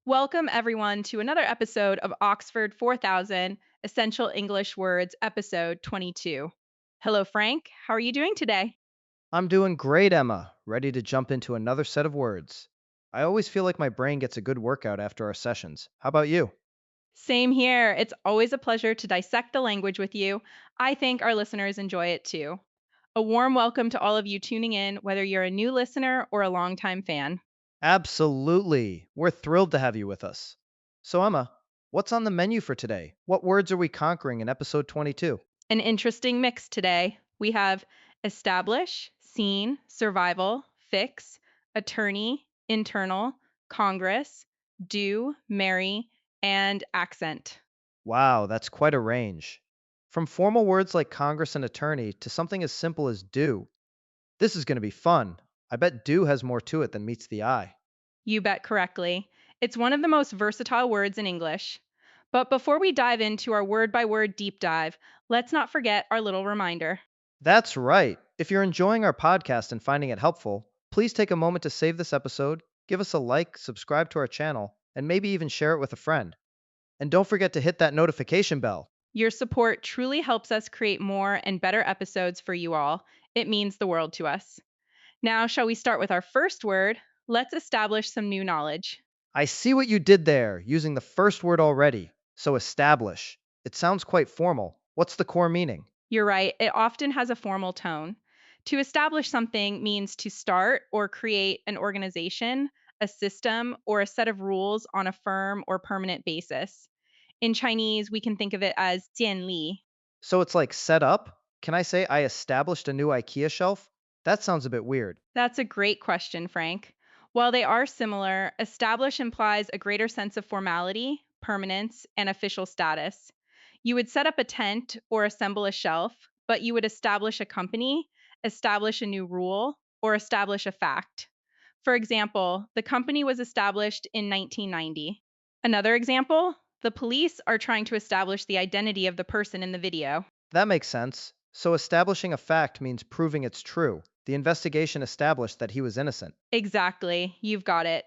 Welcome, everyone, to another episode of Oxford 4000 Essential English Words, episode 22. Hello, Frank. How are you doing today? I'm doing great, Emma. Ready to jump into another set of words. I always feel like my brain gets a good workout after our sessions. How about you? Same here. It's always a pleasure to dissect the language with you. I think our listeners enjoy it too. A warm welcome to all of you tuning in, whether you're a new listener or a longtime fan. Absolutely. We're thrilled to have you with us. So, Emma, what's on the menu for today? What words are we conquering in episode 22? An interesting mix today. We have establish, scene, survival, fix, attorney, internal, Congress, do, marry, and accent. Wow, that's quite a range. From formal words like Congress and attorney to something as simple as do. This is going to be fun. I bet do has more to it than meets the eye. You bet correctly. It's one of the most versatile words in English. But before we dive into our word by word deep dive, let's not forget our little reminder. That's right. If you're enjoying our podcast and finding it helpful, please take a moment to save this episode, give us a like, subscribe to our channel, and maybe even share it with a friend. And don't forget to hit that notification bell. Your support truly helps us create more and better episodes for you all. It means the world to us. Now, shall we start with our first word? Let's establish some new knowledge. I see what you did there, using the first word already. So establish. It sounds quite formal. What's the core meaning? You're right, it often has a formal tone. To establish something means to start or create an organization, a system, or a set of rules on a firm or permanent basis. In Chinese, we can think of it as 建立. So it's like set up? Can I say I established a new IKEA shelf? That sounds a bit weird. That's a great question, Frank. While they are similar, establish implies a greater sense of formality, permanence, and official status. You would set up a tent or assemble a shelf, but you would establish a company, establish a new rule, or establish a fact. For example, the company was established in 1990. Another example, the police are trying to establish the identity of the person in the video. That makes sense. So establishing a fact means proving it's true. The investigation established that he was innocent. Exactly, you've got it.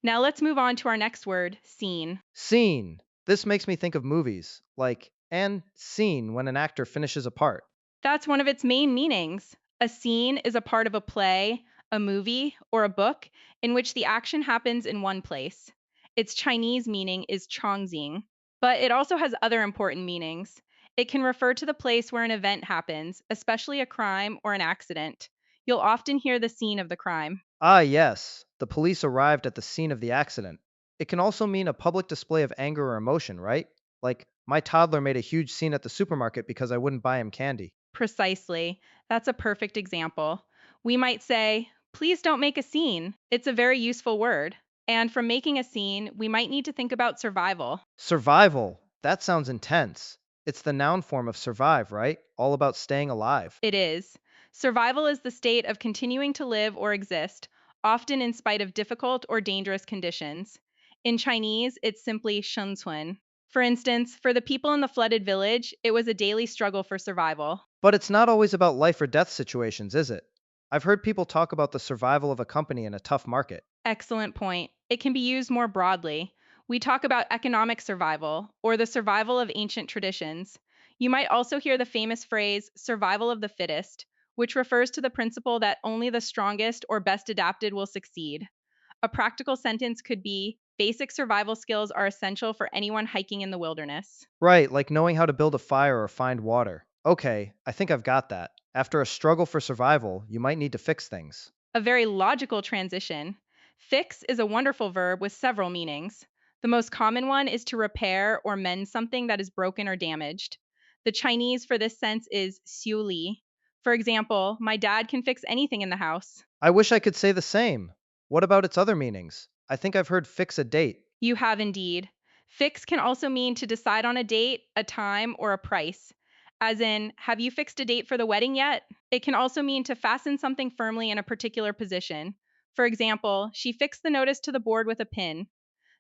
Now let's move on to our next word, scene. Scene. This makes me think of movies, like, and scene when an actor finishes a part. That's one of its main meanings. A scene is a part of a play, a movie, or a book in which the action happens in one place. Its Chinese meaning is chongxing, but it also has other important meanings. It can refer to the place where an event happens, especially a crime or an accident. You'll often hear the scene of the crime. Ah, yes, the police arrived at the scene of the accident. It can also mean a public display of anger or emotion, right? Like, my toddler made a huge scene at the supermarket because I wouldn't buy him candy. Precisely. That's a perfect example. We might say, please don't make a scene. It's a very useful word. And from making a scene, we might need to think about survival. Survival. That sounds intense. It's the noun form of survive, right? All about staying alive. It is. Survival is the state of continuing to live or exist, often in spite of difficult or dangerous conditions. In Chinese, it's simply 生存. For instance, for the people in the flooded village, it was a daily struggle for survival. But it's not always about life or death situations, is it? I've heard people talk about the survival of a company in a tough market. Excellent point. It can be used more broadly. We talk about economic survival or the survival of ancient traditions. You might also hear the famous phrase survival of the fittest, which refers to the principle that only the strongest or best adapted will succeed. A practical sentence could be basic survival skills are essential for anyone hiking in the wilderness. Right, like knowing how to build a fire or find water. Okay, I think I've got that. After a struggle for survival, you might need to fix things. A very logical transition. Fix is a wonderful verb with several meanings. The most common one is to repair or mend something that is broken or damaged. The Chinese for this sense is xiu li. For example, my dad can fix anything in the house. I wish I could say the same. What about its other meanings? I think I've heard fix a date. You have indeed. Fix can also mean to decide on a date, a time, or a price. As in, have you fixed a date for the wedding yet? It can also mean to fasten something firmly in a particular position. For example, she fixed the notice to the board with a pin.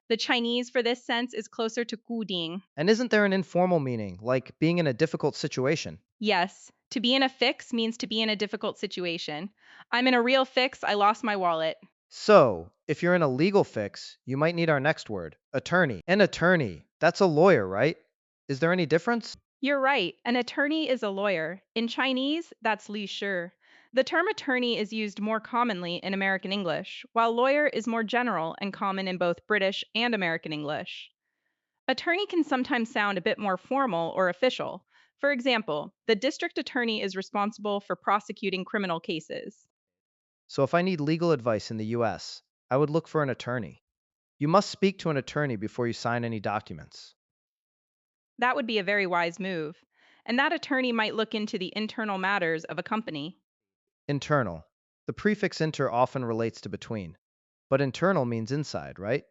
The Chinese for this sense is closer to 固定. And isn't there an informal meaning, like being in a difficult situation? Yes, to be in a fix means to be in a difficult situation. I'm in a real fix, I lost my wallet. So, if you're in a legal fix, you might need our next word, attorney. An attorney, that's a lawyer, right? Is there any difference? You're right, an attorney is a lawyer. In Chinese, that's 律师. The term attorney is used more commonly in American English, while lawyer is more general and common in both British and American English. Attorney can sometimes sound a bit more formal or official. For example, the district attorney is responsible for prosecuting criminal cases. So, if I need legal advice in the US, I would look for an attorney. You must speak to an attorney before you sign any documents. That would be a very wise move. And that attorney might look into the internal matters of a company. Internal. The prefix inter often relates to between, but internal means inside, right?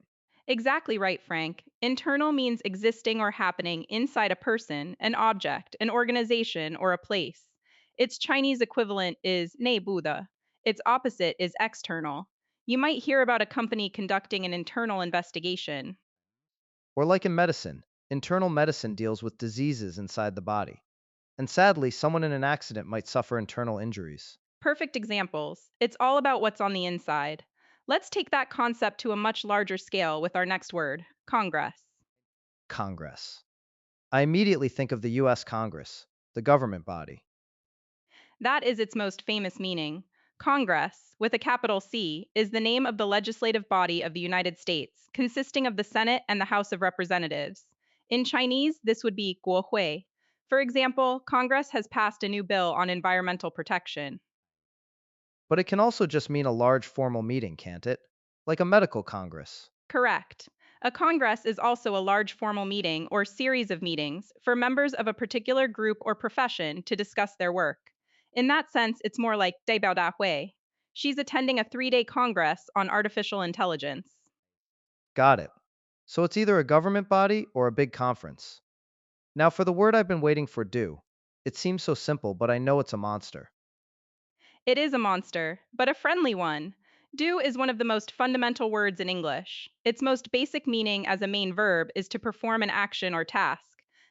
Exactly right, Frank. Internal means existing or happening inside a person, an object, an organization, or a place. Its Chinese equivalent is 内部的. Its opposite is external. You might hear about a company conducting an internal investigation. Or like in medicine, internal medicine deals with diseases inside the body. And sadly, someone in an accident might suffer internal injuries. Perfect examples. It's all about what's on the inside. Let's take that concept to a much larger scale with our next word, Congress. Congress. I immediately think of the US Congress, the government body. That is its most famous meaning. Congress, with a capital C, is the name of the legislative body of the United States, consisting of the Senate and the House of Representatives. In Chinese, this would be 国会. For example, Congress has passed a new bill on environmental protection. But it can also just mean a large formal meeting, can't it? Like a medical congress. Correct. A congress is also a large formal meeting or series of meetings for members of a particular group or profession to discuss their work. In that sense, it's more like 代表大会. She's attending a 3-day congress on artificial intelligence. Got it. So it's either a government body or a big conference. Now for the word I've been waiting for, do. It seems so simple, but I know it's a monster. It is a monster, but a friendly one. Do is one of the most fundamental words in English. Its most basic meaning as a main verb is to perform an action or task.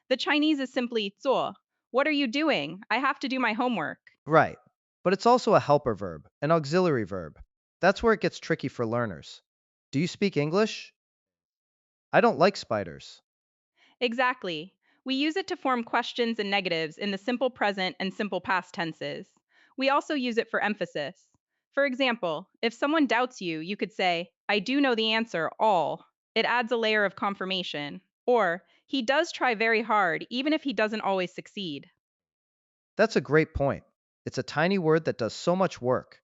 The Chinese is simply 做. What are you doing? I have to do my homework. Right. But it's also a helper verb, an auxiliary verb. That's where it gets tricky for learners. Do you speak English? I don't like spiders. Exactly. We use it to form questions and negatives in the simple present and simple past tenses. We also use it for emphasis. For example, if someone doubts you, you could say, I do know the answer, all. It adds a layer of confirmation. Or, he does try very hard, even if he doesn't always succeed. That's a great point. It's a tiny word that does so much work.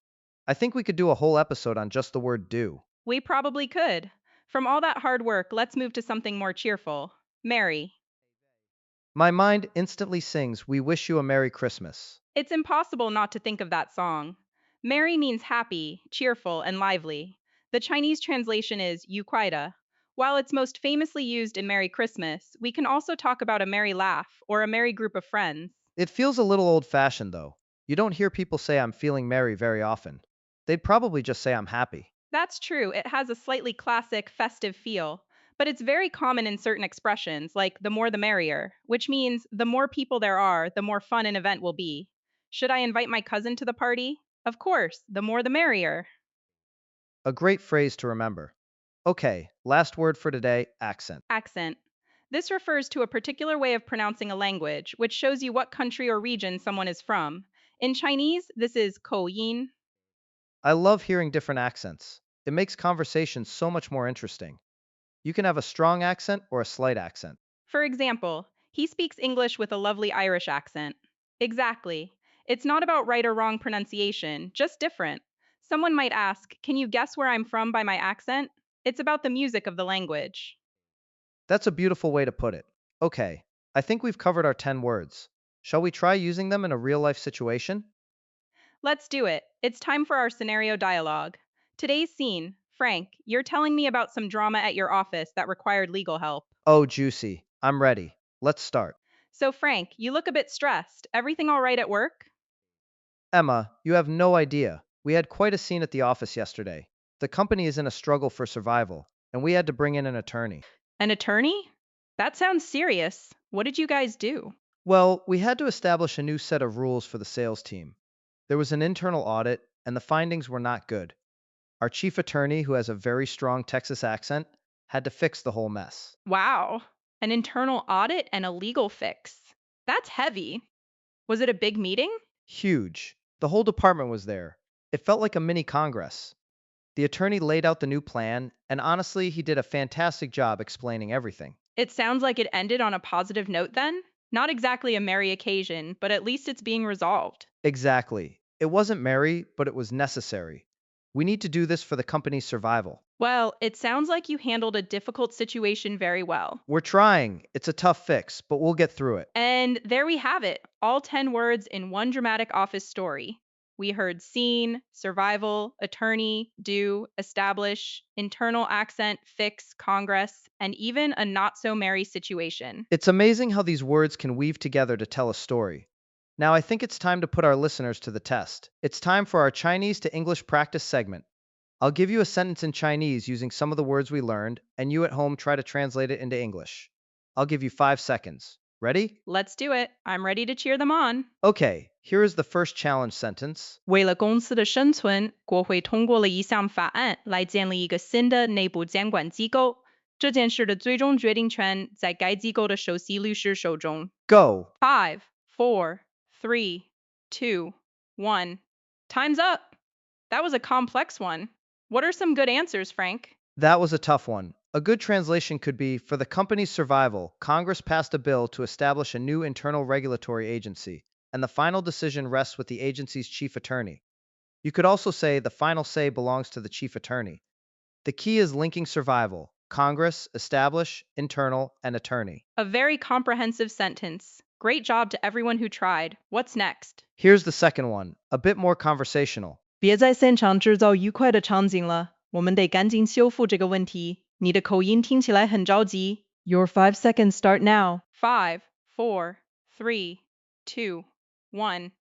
I think we could do a whole episode on just the word do. We probably could. From all that hard work, let's move to something more cheerful. Merry. My mind instantly sings, We wish you a Merry Christmas. It's impossible not to think of that song. Merry means happy, cheerful, and lively. The Chinese translation is 愉快的. While it's most famously used in Merry Christmas, we can also talk about a merry laugh or a merry group of friends. It feels a little old fashioned though. You don't hear people say I'm feeling merry very often. They'd probably just say I'm happy. That's true, it has a slightly classic, festive feel, but it's very common in certain expressions, like the more the merrier, which means the more people there are, the more fun an event will be. Should I invite my cousin to the party? Of course, the more the merrier. A great phrase to remember. Okay, last word for today, accent. Accent. This refers to a particular way of pronouncing a language, which shows you what country or region someone is from. In Chinese, this is 口音. I love hearing different accents. It makes conversation so much more interesting. You can have a strong accent or a slight accent. For example, he speaks English with a lovely Irish accent. Exactly. It's not about right or wrong pronunciation, just different. Someone might ask, can you guess where I'm from by my accent? It's about the music of the language. That's a beautiful way to put it. Okay, I think we've covered our 10 words. Shall we try using them in a real life situation? Let's do it. It's time for our scenario dialogue. Today's scene. Frank, you're telling me about some drama at your office that required legal help. Oh, juicy. I'm ready. Let's start. So, Frank, you look a bit stressed. Everything all right at work? Emma, you have no idea. We had quite a scene at the office yesterday. The company is in a struggle for survival, and we had to bring in an attorney. An attorney? That sounds serious. What did you guys do? Well, we had to establish a new set of rules for the sales team. There was an internal audit, and the findings were not good. Our chief attorney, who has a very strong Texas accent, had to fix the whole mess. Wow. An internal audit and a legal fix. That's heavy. Was it a big meeting? Huge. The whole department was there. It felt like a mini Congress. The attorney laid out the new plan, and honestly, he did a fantastic job explaining everything. It sounds like it ended on a positive note then. Not exactly a merry occasion, but at least it's being resolved. Exactly. It wasn't merry, but it was necessary. We need to do this for the company's survival. Well, it sounds like you handled a difficult situation very well. We're trying. It's a tough fix, but we'll get through it. And there we have it, all 10 words in one dramatic office story. We heard scene, survival, attorney, do, establish, internal accent, fix, congress, and even a not so merry situation. It's amazing how these words can weave together to tell a story. Now, I think it's time to put our listeners to the test. It's time for our Chinese to English practice segment. I'll give you a sentence in Chinese using some of the words we learned, and you at home try to translate it into English. I'll give you 5 seconds. Ready? Let's do it. I'm ready to cheer them on. Okay, here is the first challenge sentence. 为了公司的生存，国会通过了一项法案，来建立一个新的内部监管机构。这件事的最终决定权在该机构的首席律师手中。Go! 5, 4, 3, 2, 1. Time's up. That was a complex one. What are some good answers, Frank? That was a tough one. A good translation could be, for the company's survival, Congress passed a bill to establish a new internal regulatory agency, and the final decision rests with the agency's chief attorney. You could also say the final say belongs to the chief attorney. The key is linking survival, Congress, establish, internal, and attorney. A very comprehensive sentence. Great job to everyone who tried. What's next? Here's the second one, a bit more conversational. 别在现场制造愉快的场景了，我们得赶紧修复这个问题。你的口音听起来很着急。Your 5 seconds start now. 5, 4, 3, 2, 1.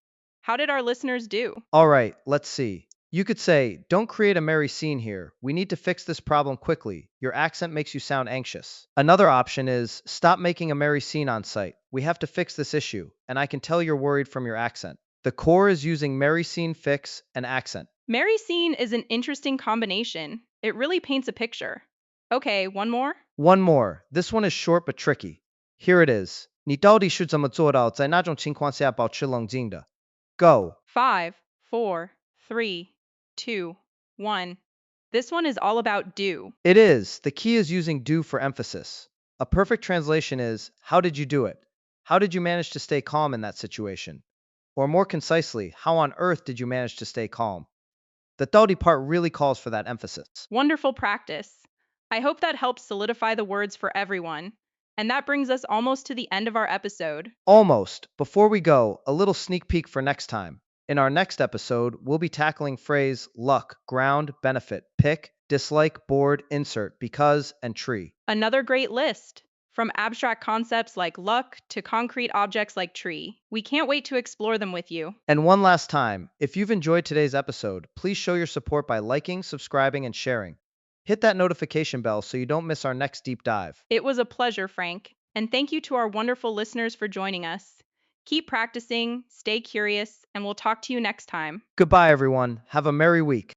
How did our listeners do? All right, let's see. You could say, don't create a merry scene here. We need to fix this problem quickly. Your accent makes you sound anxious. Another option is, stop making a merry scene on site. We have to fix this issue, and I can tell you're worried from your accent. The core is using merry scene, fix, and accent. Merry scene is an interesting combination. It really paints a picture. Okay, one more? One more. This one is short but tricky. Here it is. 你到底是怎么做到在那种情况下保持冷静的? Go. 5, 4, 3, 2, 1. This one is all about do. It is. The key is using do for emphasis. A perfect translation is, how did you do it? How did you manage to stay calm in that situation? Or more concisely, how on earth did you manage to stay calm? The 到底 part really calls for that emphasis. Wonderful practice. I hope that helps solidify the words for everyone. And that brings us almost to the end of our episode. Almost. Before we go, a little sneak peek for next time. In our next episode, we'll be tackling phrase, luck, ground, benefit, pick, dislike, board, insert, because, and tree. Another great list. From abstract concepts like luck to concrete objects like tree. We can't wait to explore them with you. And one last time, if you've enjoyed today's episode, please show your support by liking, subscribing, and sharing. Hit that notification bell so you don't miss our next deep dive. It was a pleasure, Frank. And thank you to our wonderful listeners for joining us. Keep practicing, stay curious, and we'll talk to you next time. Goodbye, everyone. Have a merry week.